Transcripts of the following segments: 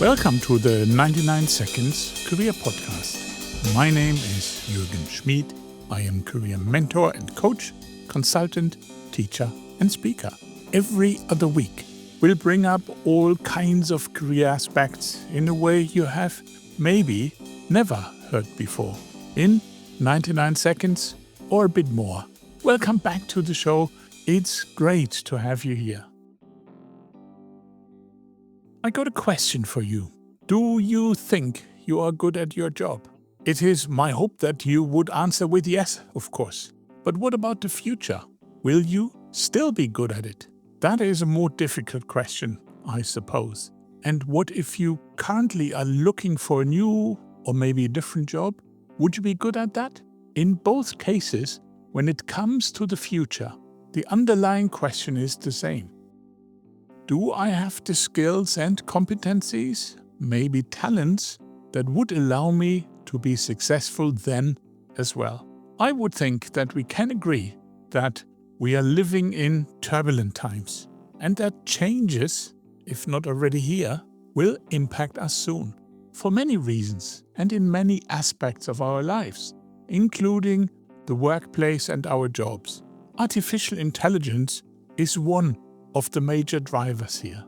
Welcome to the 99 Seconds Career Podcast. My name is Jürgen Schmid. I am career mentor and coach, consultant, teacher and speaker. Every other week, we'll bring up all kinds of career aspects in a way you have maybe never heard before. In 99 seconds or a bit more. Welcome back to the show. It's great to have you here. I got a question for you. Do you think you are good at your job? It is my hope that you would answer with yes, of course. But what about the future? Will you still be good at it? That is a more difficult question, I suppose. And what if you currently are looking for a new or maybe a different job? Would you be good at that? In both cases, when it comes to the future, the underlying question is the same. Do I have the skills and competencies, maybe talents, that would allow me to be successful then as well? I would think that we can agree that we are living in turbulent times and that changes, if not already here, will impact us soon. For many reasons and in many aspects of our lives, including the workplace and our jobs. Artificial intelligence is one of the major drivers here.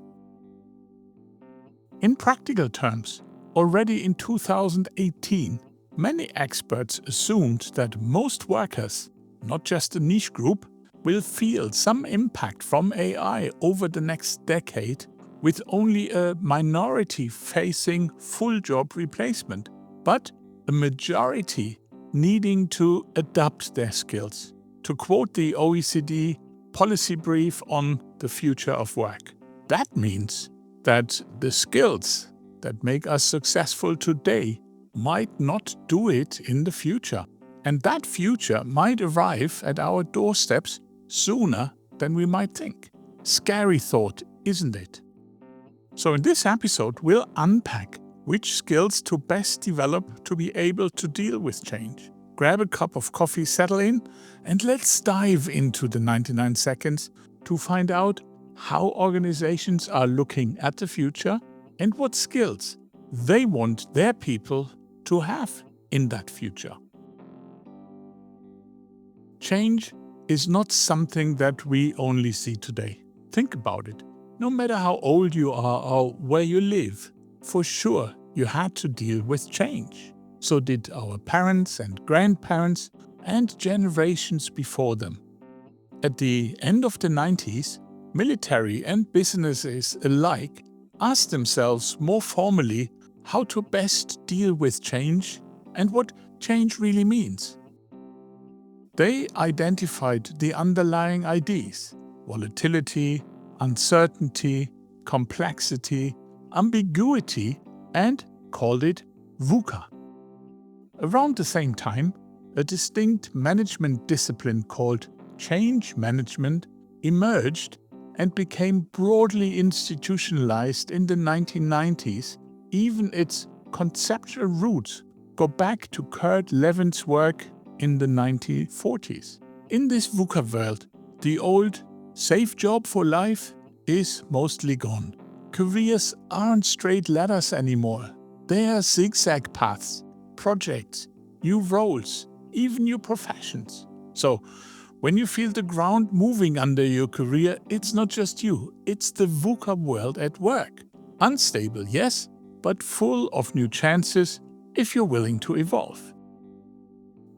In practical terms, already in 2018, many experts assumed that most workers, not just a niche group, will feel some impact from AI over the next decade, with only a minority facing full job replacement, but a majority needing to adapt their skills. To quote the OECD policy brief on the future of work. That means that the skills that make us successful today might not do it in the future. And that future might arrive at our doorsteps sooner than we might think. Scary thought, isn't it? So in this episode, we'll unpack which skills to best develop to be able to deal with change. Grab a cup of coffee, settle in, and let's dive into the 99 seconds to find out how organizations are looking at the future and what skills they want their people to have in that future. Change is not something that we only see today. Think about it. No matter how old you are or where you live, for sure you had to deal with change. So did our parents and grandparents and generations before them. At the end of the 90s, military and businesses alike asked themselves more formally how to best deal with change and what change really means. They identified the underlying ideas: volatility, uncertainty, complexity, ambiguity, and called it VUCA. Around the same time, a distinct management discipline called change management emerged and became broadly institutionalized in the 1990s. Even its conceptual roots go back to Kurt Levin's work in the 1940s. In this VUCA world, the old safe job for life is mostly gone. Careers aren't straight ladders anymore. They are zigzag paths. Projects, new roles, even new professions. So, when you feel the ground moving under your career, it's not just you, it's the VUCA world at work. Unstable, yes, but full of new chances if you're willing to evolve.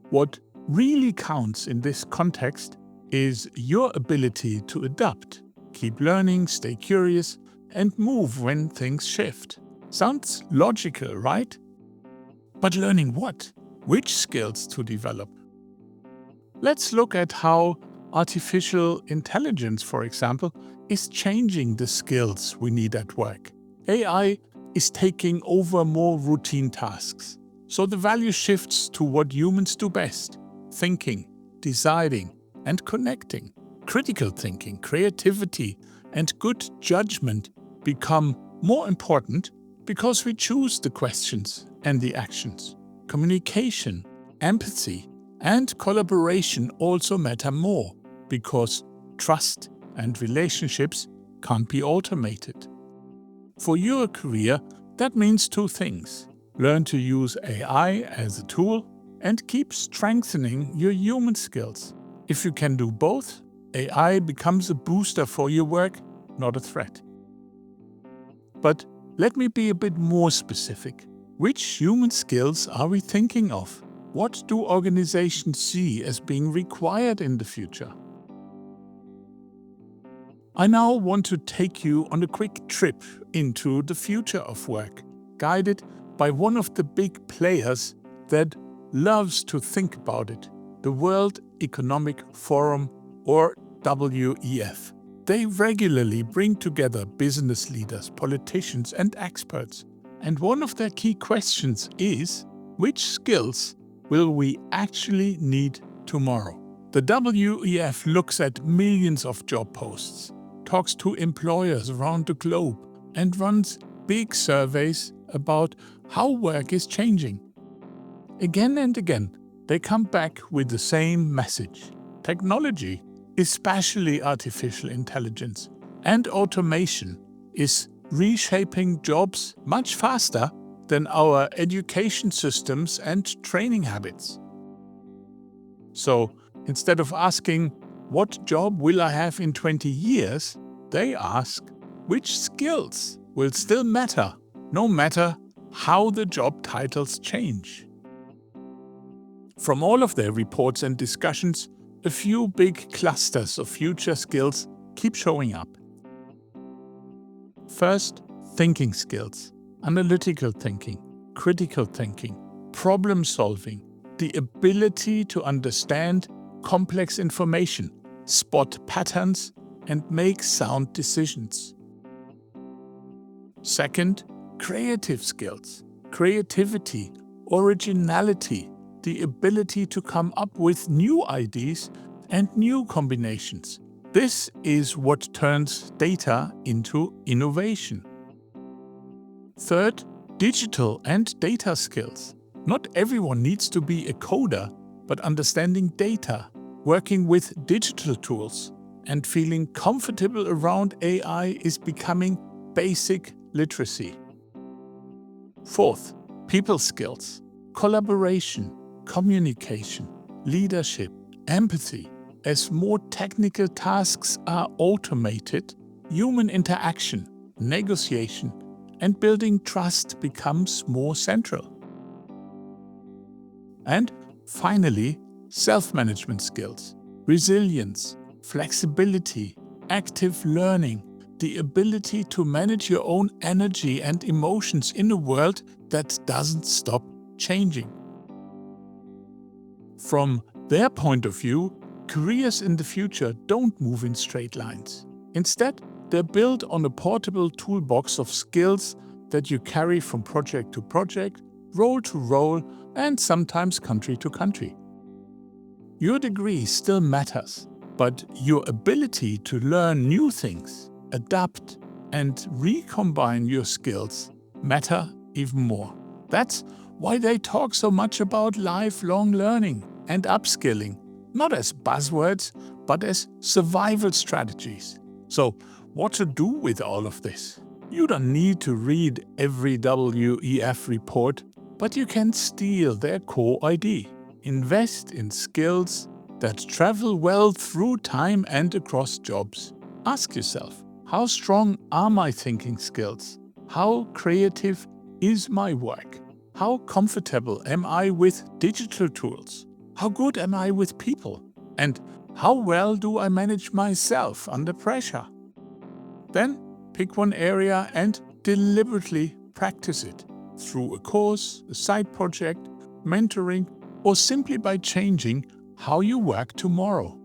What really counts in this context is your ability to adapt, keep learning, stay curious, and move when things shift. Sounds logical, right? But learning what? Which skills to develop? Let's look at how artificial intelligence, for example, is changing the skills we need at work. AI is taking over more routine tasks. So the value shifts to what humans do best: thinking, deciding, and connecting. Critical thinking, creativity, and good judgment become more important because we choose the questions and the actions. Communication, empathy, and collaboration also matter more because trust and relationships can't be automated. For your career, That means two things. Learn to use AI as a tool and keep strengthening your human skills. If you can do both, AI becomes a booster for your work, not a threat. But let me be a bit more specific. Which human skills are we thinking of? What do organizations see as being required in the future? I now want to take you on a quick trip into the future of work, guided by one of the big players that loves to think about it, the World Economic Forum, or WEF. They regularly bring together business leaders, politicians, and experts. And one of their key questions is, which skills will we actually need tomorrow? The WEF looks at millions of job posts, talks to employers around the globe, and runs big surveys about how work is changing. Again and again, they come back with the same message. Technology, especially artificial intelligence and automation, is reshaping jobs much faster than our education systems and training habits. So, instead of asking, what job will I have in 20 years? They ask, which skills will still matter, no matter how the job titles change? From all of their reports and discussions, a few big clusters of future skills keep showing up. First, thinking skills, analytical thinking, critical thinking, problem solving, the ability to understand complex information, spot patterns, and make sound decisions. Second, creative skills, creativity, originality, the ability to come up with new ideas and new combinations. This is what turns data into innovation. Third, digital and data skills. Not everyone needs to be a coder, but understanding data, working with digital tools, and feeling comfortable around AI is becoming basic literacy. Fourth, people skills, collaboration, communication, leadership, empathy. As more technical tasks are automated, human interaction, negotiation, and building trust becomes more central. And finally, self-management skills, resilience, flexibility, active learning, the ability to manage your own energy and emotions in a world that doesn't stop changing. From their point of view, careers in the future don't move in straight lines. Instead, they're built on a portable toolbox of skills that you carry from project to project, role to role, and sometimes country to country. Your degree still matters, but your ability to learn new things, adapt, and recombine your skills matter even more. That's why they talk so much about lifelong learning and upskilling, not as buzzwords, but as survival strategies. So, what to do with all of this? You don't need to read every WEF report, but you can steal their core idea. Invest in skills that travel well through time and across jobs. Ask yourself, how strong are my thinking skills? How creative is my work? How comfortable am I with digital tools? How good am I with people? And how well do I manage myself under pressure? Then pick one area and deliberately practice it through a course, a side project, mentoring, or simply by changing how you work tomorrow.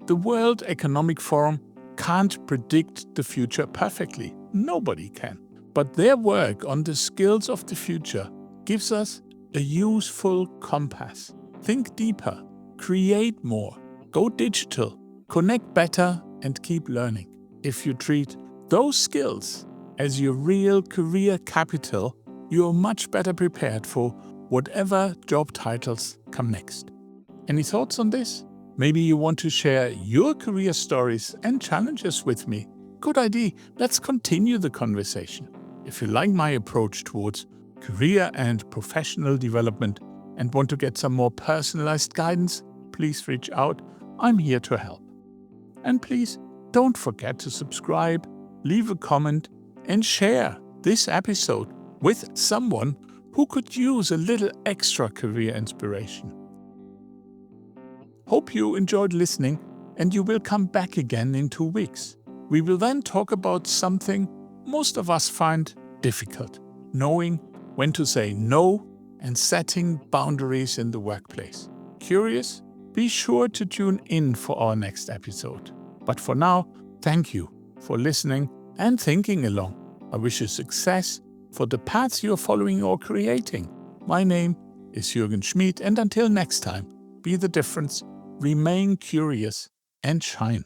The World Economic Forum can't predict the future perfectly. Nobody can. But their work on the skills of the future gives us a useful compass. Think deeper, create more, go digital, connect better, and keep learning. If you treat those skills as your real career capital, you're much better prepared for whatever job titles come next. Any thoughts on this? Maybe you want to share your career stories and challenges with me. Good idea. Let's continue the conversation. If you like my approach towards career and professional development and want to get some more personalized guidance, please reach out. I'm here to help. And please don't forget to subscribe, leave a comment, and share this episode with someone who could use a little extra career inspiration. Hope you enjoyed listening, and you will come back again in 2 weeks. We will then talk about something most of us find difficult: knowing when to say no and setting boundaries in the workplace. Curious? Be sure to tune in for our next episode. But for now, thank you for listening and thinking along. I wish you success for the paths you're following or creating. My name is Jürgen Schmid, and until next time, be the difference, remain curious, and shine.